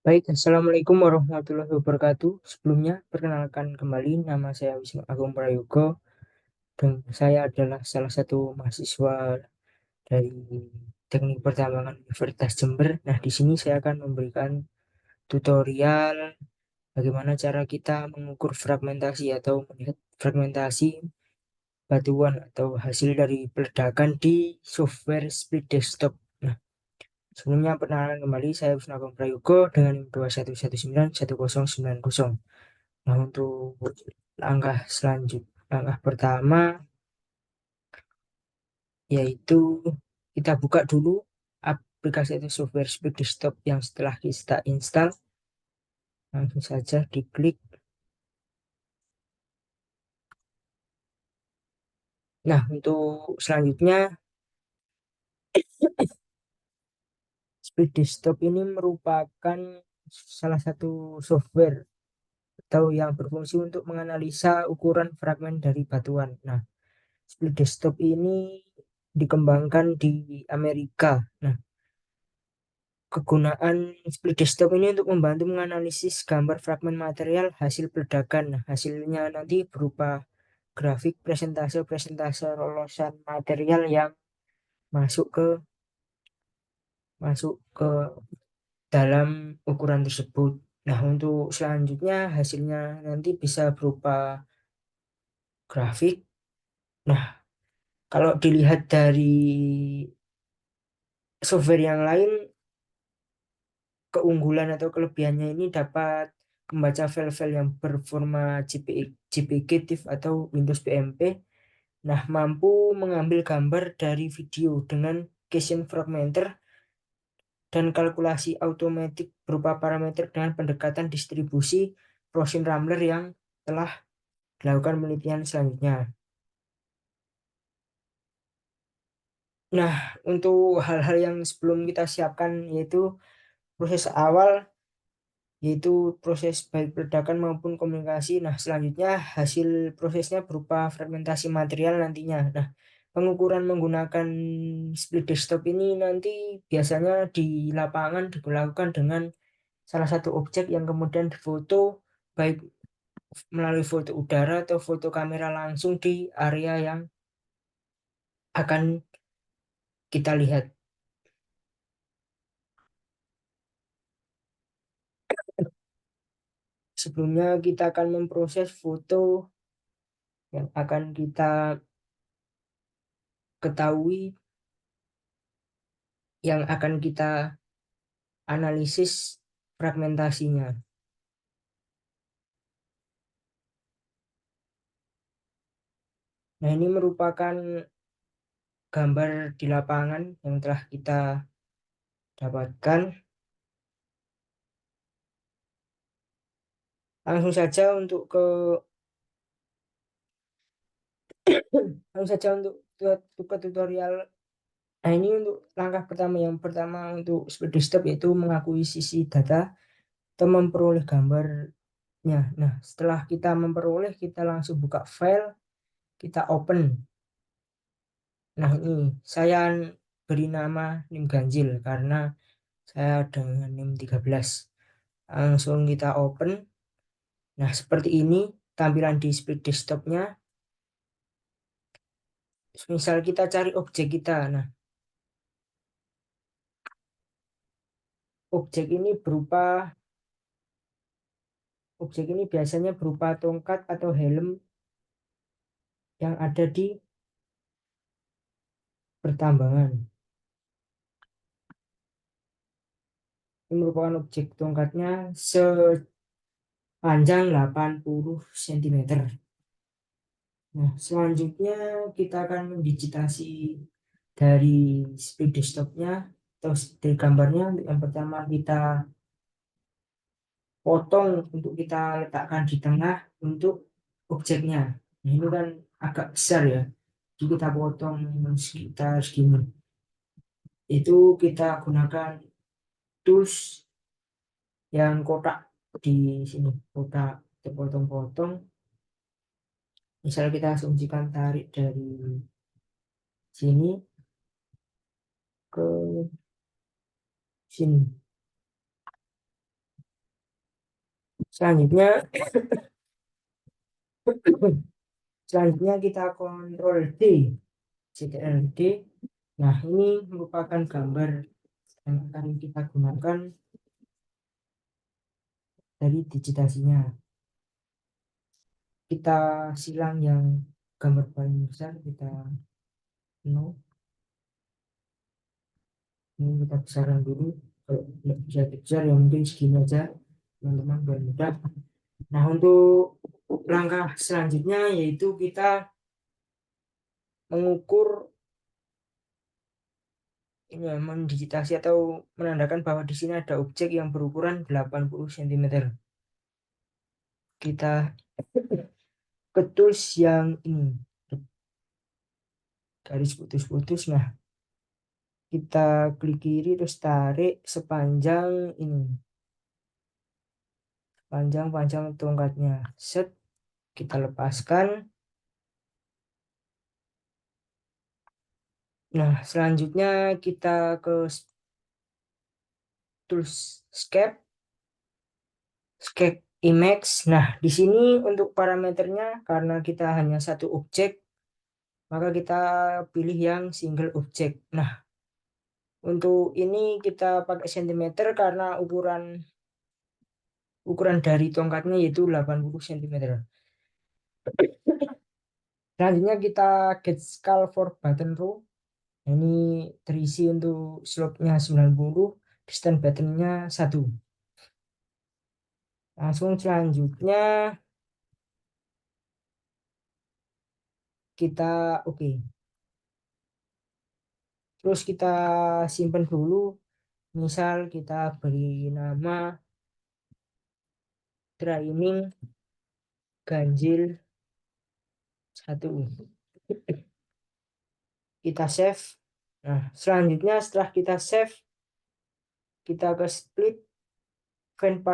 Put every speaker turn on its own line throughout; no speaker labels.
Baik, Assalamualaikum warahmatullahi wabarakatuh. Sebelumnya, perkenalkan kembali nama saya Wisnu Agung Prayogo dan saya adalah salah satu mahasiswa dari Teknik Pertambangan Universitas Jember. Nah, di sini saya akan memberikan tutorial bagaimana cara kita mengukur fragmentasi atau melihat fragmentasi batuan atau hasil dari peledakan di software Split Desktop. Nah, sebelumnya perkenalan kembali saya Wisnu Agung Prayogo dengan NIM 211911090. Nah, untuk langkah pertama yaitu kita buka dulu aplikasi atau software Speed Desktop yang setelah kita install, langsung saja diklik. Nah, untuk selanjutnya Speed Desktop ini merupakan salah satu software atau yang berfungsi untuk menganalisa ukuran fragmen dari batuan. Nah, Speed Desktop ini dikembangkan di Amerika. Nah, kegunaan split desktop ini untuk membantu menganalisis gambar fragmen material hasil peledakan. Nah, hasilnya nanti berupa grafik presentase-presentase lolosan material yang masuk ke masuk ke dalam ukuran tersebut. Nah, untuk selanjutnya hasilnya nanti bisa berupa grafik. Nah, kalau dilihat dari software yang lain, keunggulan atau kelebihannya ini dapat membaca file-file yang berforma JPG TIFF atau Windows BMP. Nah, mampu mengambil gambar dari video dengan Gaussian fragmenter dan kalkulasi otomatis berupa parameter dengan pendekatan distribusi Poisson-Ramler yang telah dilakukan penelitian selanjutnya. Nah, untuk hal-hal yang sebelum kita siapkan yaitu proses awal, yaitu proses baik ledakan maupun komunikasi. Nah, selanjutnya hasil prosesnya berupa fragmentasi material nantinya. Nah, pengukuran menggunakan split desktop ini nanti biasanya di lapangan dilakukan dengan salah satu objek yang kemudian difoto baik melalui foto udara atau foto kamera langsung di area yang akan kita lihat. Sebelumnya kita akan memproses foto yang akan kita ketahui, yang akan kita analisis fragmentasinya. Nah, ini merupakan gambar di lapangan yang telah kita dapatkan. Langsung saja untuk ke langsung saja untuk ke tutorial. Nah, ini untuk langkah pertama. Yang pertama untuk speed step yaitu mengakuisisi data atau memperoleh gambarnya. Nah, setelah kita memperoleh, kita langsung buka file, kita open. Nah, ini saya beri nama NIM ganjil karena saya dengan NIM 13. Langsung kita open. Nah, seperti ini tampilan di speed desktopnya. Misal kita cari objek kita. Nah, objek ini berupa objek ini biasanya berupa tongkat atau helm yang ada di pertambangan. Ini merupakan objek tongkatnya sepanjang 80 cm. Nah, selanjutnya kita akan mendigitasi dari speed desktopnya atau dari gambarnya. Yang pertama kita potong untuk kita letakkan di tengah untuk objeknya. Nah, ini kan agak besar ya. Jadi kita potong sekitar segini. Itu kita gunakan tools yang kotak di sini. Kotak terpotong-potong. Misalnya kita asumsikan tarik dari sini ke sini. Selanjutnya, selanjutnya kita kontrol D, CTRL D. Nah, ini merupakan gambar yang akan kita gunakan dari digitasinya. Kita silang yang gambar paling besar, kita no, ini kita besarkan dulu. Kalau nggak bisa besar ya mungkin segini aja, teman-teman, biar mudah. Nah, untuk langkah selanjutnya yaitu kita mengukur ini ya, mendigitasi atau menandakan bahwa di sini ada objek yang berukuran 80 cm. Kita ke tools yang ini, garis putus-putus. Nah, kita klik kiri terus tarik sepanjang ini, panjang-panjang tongkatnya. Set, kita lepaskan. Nah, selanjutnya kita ke tools Escape, Escape Image. Nah, di sini untuk parameternya karena kita hanya satu objek, maka kita pilih yang single object. Nah, untuk ini kita pakai cm karena ukuran ukuran dari tongkatnya yaitu 80 cm. Selanjutnya kita get scale for button row. Nah, ini terisi untuk slope-nya 90, distance button-nya 1. Langsung selanjutnya kita oke. Terus kita simpan dulu. Misal kita beri nama training ganjil 1. Kita save. Nah, selanjutnya setelah kita save, kita ke split fan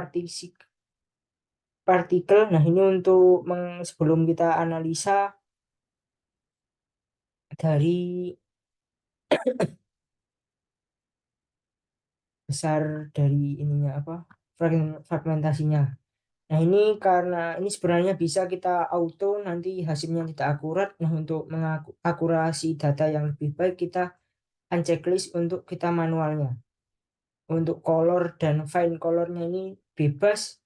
partikel. Nah, ini untuk sebelum kita analisa dari besar dari ininya apa fragmentasinya. Nah, ini karena ini sebenarnya bisa kita auto, nanti hasilnya tidak akurat. Nah, untuk mengakurasi data yang lebih baik kita unchecklist untuk kita manualnya. Untuk color dan fine colornya ini bebas.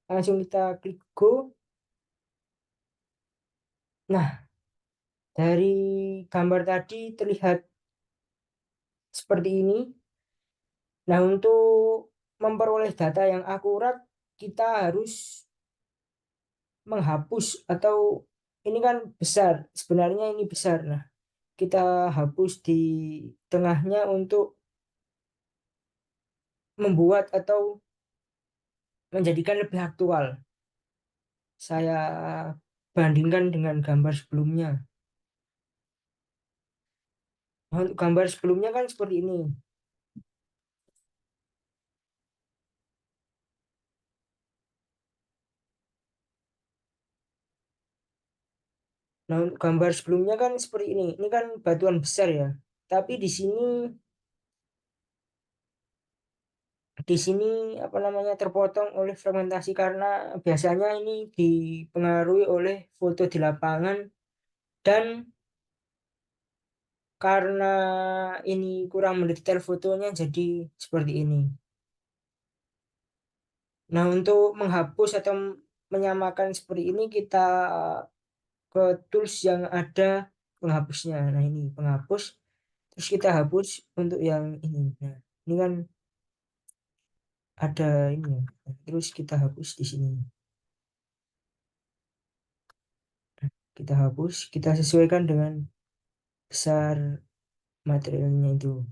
Langsung kita klik go. Nah, dari gambar tadi terlihat seperti ini. Nah, untuk memperoleh data yang akurat, kita harus menghapus atau ini kan besar, sebenarnya ini besar. Nah, kita hapus di tengahnya untuk membuat atau menjadikan lebih aktual. Saya bandingkan dengan gambar sebelumnya. Nah, untuk gambar sebelumnya kan seperti ini. Nah, untuk gambar sebelumnya kan seperti ini. Ini kan batuan besar ya. Tapi di sini apa namanya terpotong oleh fragmentasi karena biasanya ini dipengaruhi oleh foto di lapangan dan karena ini kurang mendetail fotonya jadi seperti ini. Nah, untuk menghapus atau menyamakan seperti ini kita ke tools yang ada penghapusnya. Nah, ini penghapus. Terus kita hapus untuk yang ini. Nah, ini kan ada ini ya. Terus kita hapus di sini. Kita hapus, kita sesuaikan dengan besar materialnya itu.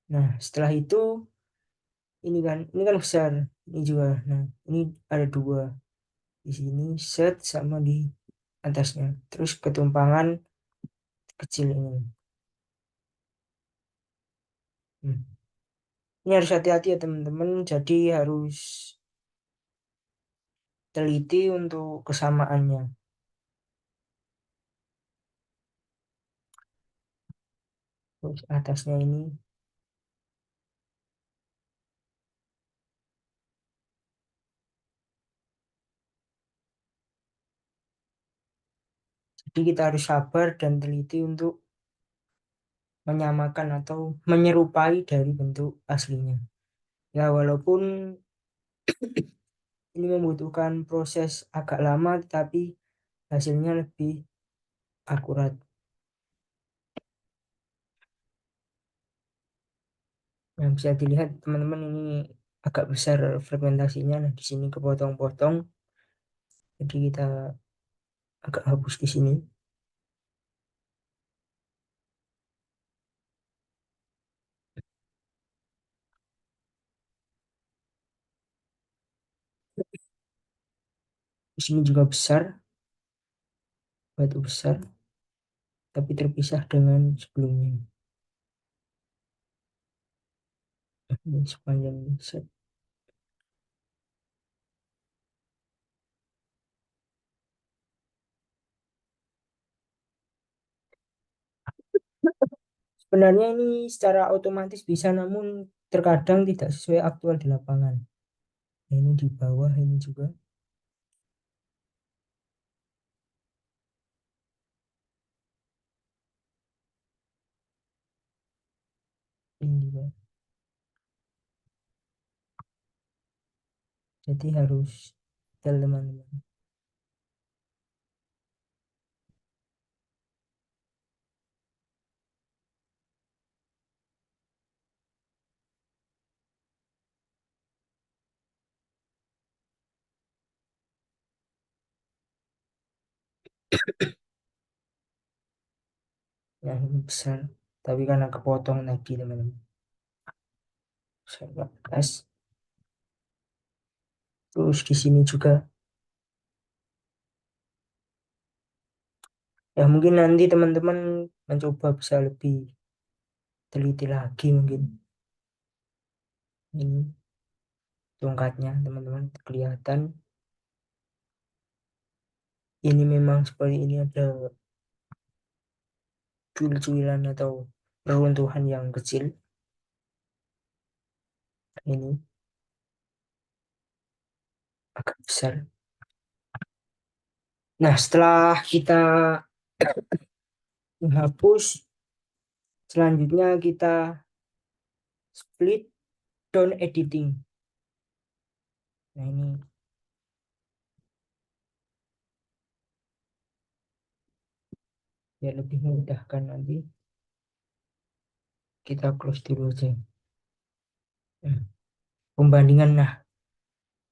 Nah, setelah itu ini kan besar, ini juga. Nah, ini ada dua di sini, set sama di atasnya. Terus ketumpangan kecil ini. Hmm. Ini harus hati-hati ya teman-teman. Jadi harus teliti untuk kesamaannya. Terus atasnya ini, jadi kita harus sabar dan teliti untuk menyamakan atau menyerupai dari bentuk aslinya. Ya, walaupun ini membutuhkan proses agak lama, tetapi hasilnya lebih akurat. Yang bisa dilihat teman-teman, ini agak besar fragmentasinya. Nah, di sini kepotong-potong, jadi kita agak hapus di sini. Di sini juga besar, batu besar, tapi terpisah dengan sebelumnya. Ini sepanjang set. Sebenarnya ini secara otomatis bisa, namun terkadang tidak sesuai aktual di lapangan. Nah, ini di bawah ini juga. Ini juga. Jadi harus detail teman-teman. Yang ini besar, tapi karena kepotong tadi teman-teman. Besar ke atas. Terus di sini juga. Ya mungkin nanti teman-teman mencoba bisa lebih teliti lagi mungkin. Ini tongkatnya teman-teman kelihatan. Ini memang seperti ini, ada cuil-cuilan atau reruntuhan yang kecil. Ini agak besar. Nah, setelah kita menghapus, selanjutnya kita split down editing. Nah, ini biar lebih memudahkan nanti kita close dulu aja. Nah, pembandingan. Nah,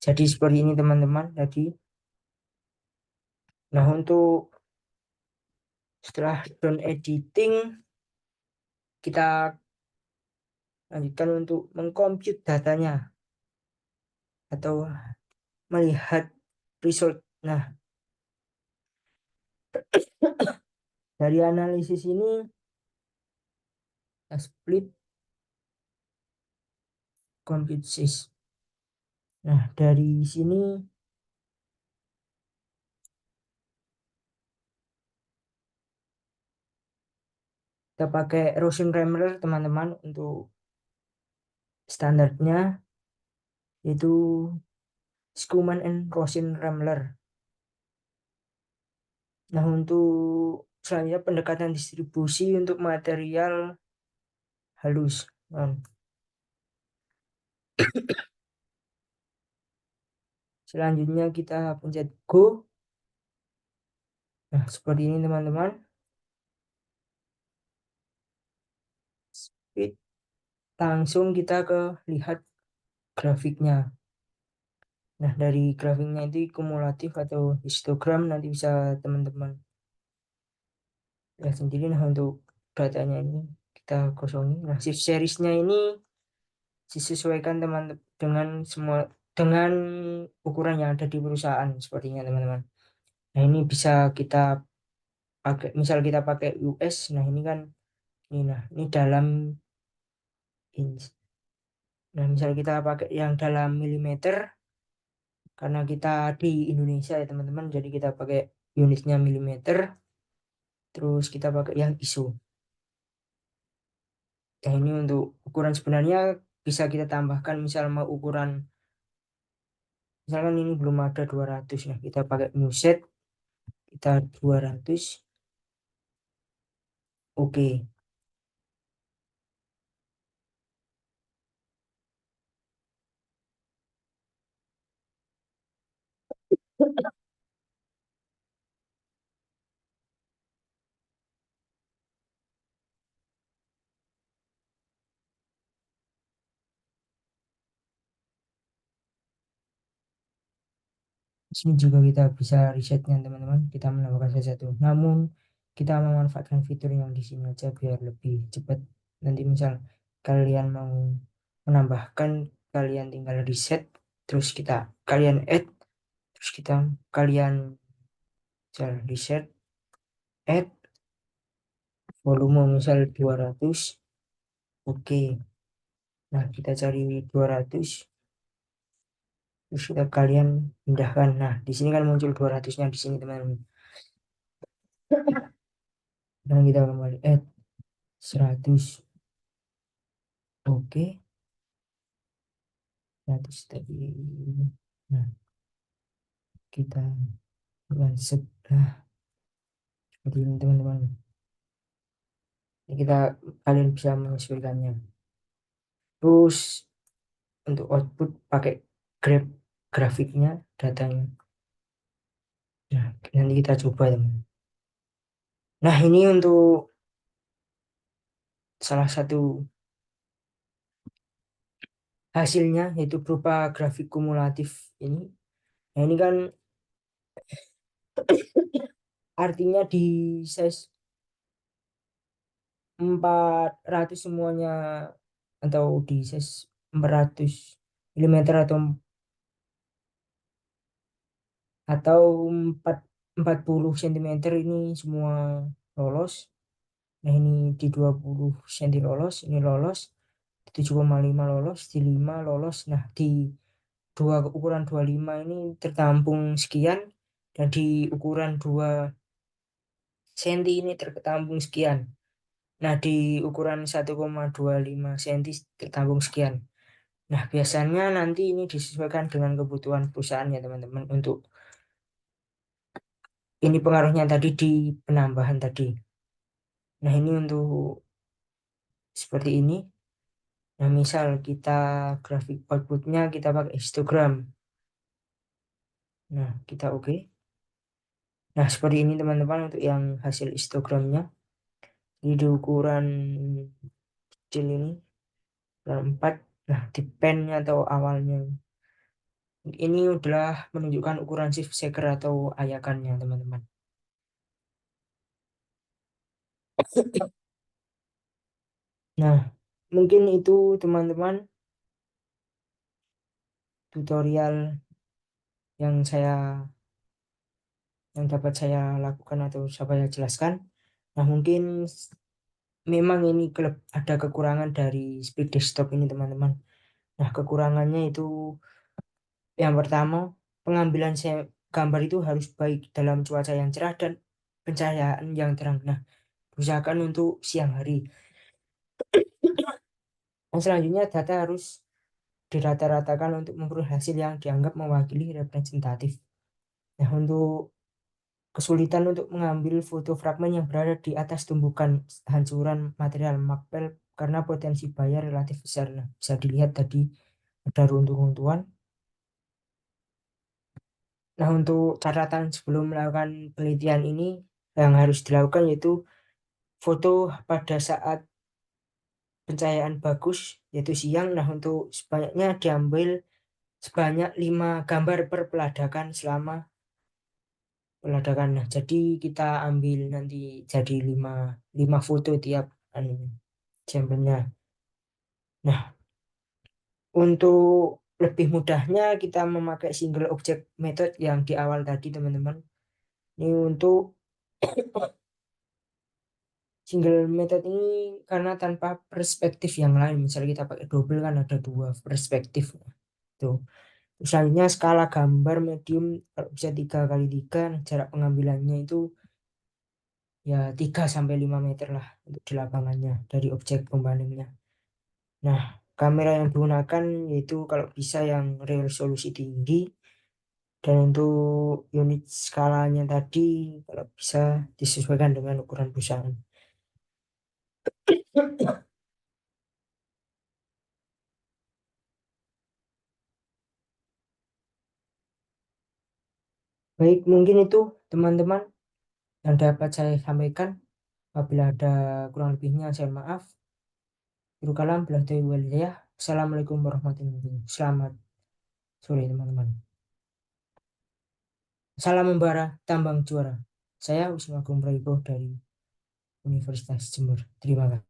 jadi seperti ini teman-teman tadi. Nah, untuk setelah down editing, kita lanjutkan untuk mengcompute datanya atau melihat result. Nah, dari analisis ini kita split compute sys. Nah, dari sini kita pakai Rosen Rambler teman-teman. Untuk standarnya itu Schumann and Rosen Rambler. Nah, untuk selanjutnya pendekatan distribusi untuk material halus. Nah, selanjutnya kita pencet go. Nah, seperti ini teman-teman. Speed. Langsung kita ke lihat grafiknya. Nah, dari grafiknya itu kumulatif atau histogram, nanti bisa teman-teman lihat sendiri. Nah, untuk datanya ini kita kosongi. Nah, shift seriesnya ini disesuaikan teman dengan semua, dengan ukuran yang ada di perusahaan sepertinya teman-teman. Nah, ini bisa kita pakai, misal kita pakai US. Nah, ini kan ini, nah ini dalam inch. Nah, misal kita pakai yang dalam milimeter, karena kita di Indonesia ya teman-teman, jadi kita pakai unitnya milimeter. Terus kita pakai yang ISO. Nah, ini untuk ukuran sebenarnya bisa kita tambahkan, misal mau ukuran, misalkan ini belum ada 200, nah kita pakai new set, kita 200, oke. Di sini juga kita bisa resetnya teman-teman, kita menambahkan saja satu. Namun kita memanfaatkan fitur yang di sini aja biar lebih cepat. Nanti misal kalian mau menambahkan, kalian tinggal reset, terus kalian add, terus kalian misal reset, add volume misal 200, oke. Nah, kita cari 200, terus kalian pindahkan. Nah, di sini kan muncul 200-nya di sini teman-teman. Dan kita kembali add 100, oke. 100 tadi. Nah, kita langsung, nah, seperti ini teman-teman. Ini kalian bisa menyesuaikannya. Terus untuk output pakai grab grafiknya, datanya. Nah, nanti kita coba teman. Nah, ini untuk salah satu hasilnya yaitu berupa grafik kumulatif ini. Nah, ini kan artinya di size 400 semuanya, atau di size 400 mm, atau 4 40 cm ini semua lolos. Nah, ini di 20 cm lolos, ini lolos, di 7,5 lolos, di 5 lolos. Nah, di ukuran 25 ini tertampung sekian, dan di ukuran 2 cm ini tertampung sekian. Nah, di ukuran 1,25 cm tertampung sekian. Nah, biasanya nanti ini disesuaikan dengan kebutuhan perusahaan ya teman-teman. Untuk ini pengaruhnya tadi di penambahan tadi. Nah, ini untuk seperti ini. Nah, misal kita grafik outputnya kita pakai histogram. Nah, kita oke. Nah, seperti ini teman-teman untuk yang hasil histogramnya. Ini di ukuran kecil ini, ukuran 4. Nah, di pennya atau awalnya. Ini adalah menunjukkan ukuran shift shaker atau ayakannya teman-teman. Nah, mungkin itu teman-teman tutorial yang dapat saya lakukan atau saya jelaskan. Nah, mungkin memang ini ada kekurangan dari speed desktop ini teman-teman. Nah, kekurangannya itu yang pertama, pengambilan gambar itu harus baik dalam cuaca yang cerah dan pencahayaan yang terang. Nah, usahakan untuk siang hari. Dan selanjutnya data harus dirata-ratakan untuk memperoleh hasil yang dianggap mewakili representatif. Nah, untuk kesulitan untuk mengambil foto fragmen yang berada di atas tumbukan hancuran material mapel karena potensi bahaya relatif besar. Nah, bisa dilihat tadi ada runtuh-runtuhan. Nah, untuk catatan sebelum melakukan penelitian ini yang harus dilakukan yaitu foto pada saat pencahayaan bagus, yaitu siang. Nah, untuk sebanyak diambil sebanyak 5 gambar per peladakan selama peladakan. Nah, jadi kita ambil nanti jadi 5 foto tiap anu, sampelnya. Nah, untuk lebih mudahnya kita memakai single object method yang di awal tadi teman-teman. Ini untuk single method ini karena tanpa perspektif yang lain. Misalnya kita pakai double kan ada 2 perspektif. Tuh. Misalnya skala gambar medium kalau bisa 3x3, nah jarak pengambilannya itu ya 3 sampai 5 meter lah untuk di lapangannya dari objek pembandingnya. Nah, kamera yang digunakan yaitu kalau bisa yang resolusi tinggi, dan untuk unit skalanya tadi kalau bisa disesuaikan dengan ukuran perusahaan. Baik, mungkin itu teman-teman yang dapat saya sampaikan. Apabila ada kurang lebihnya, saya maaf. Wassalamualaikum warahmatullahi wabarakatuh. Assalamualaikum warahmatullahi wabarakatuh. Selamat sore teman-teman. Salam membara, tambang juara. Saya Wisnu Agung Prayogo dari Universitas Jember. Terima kasih.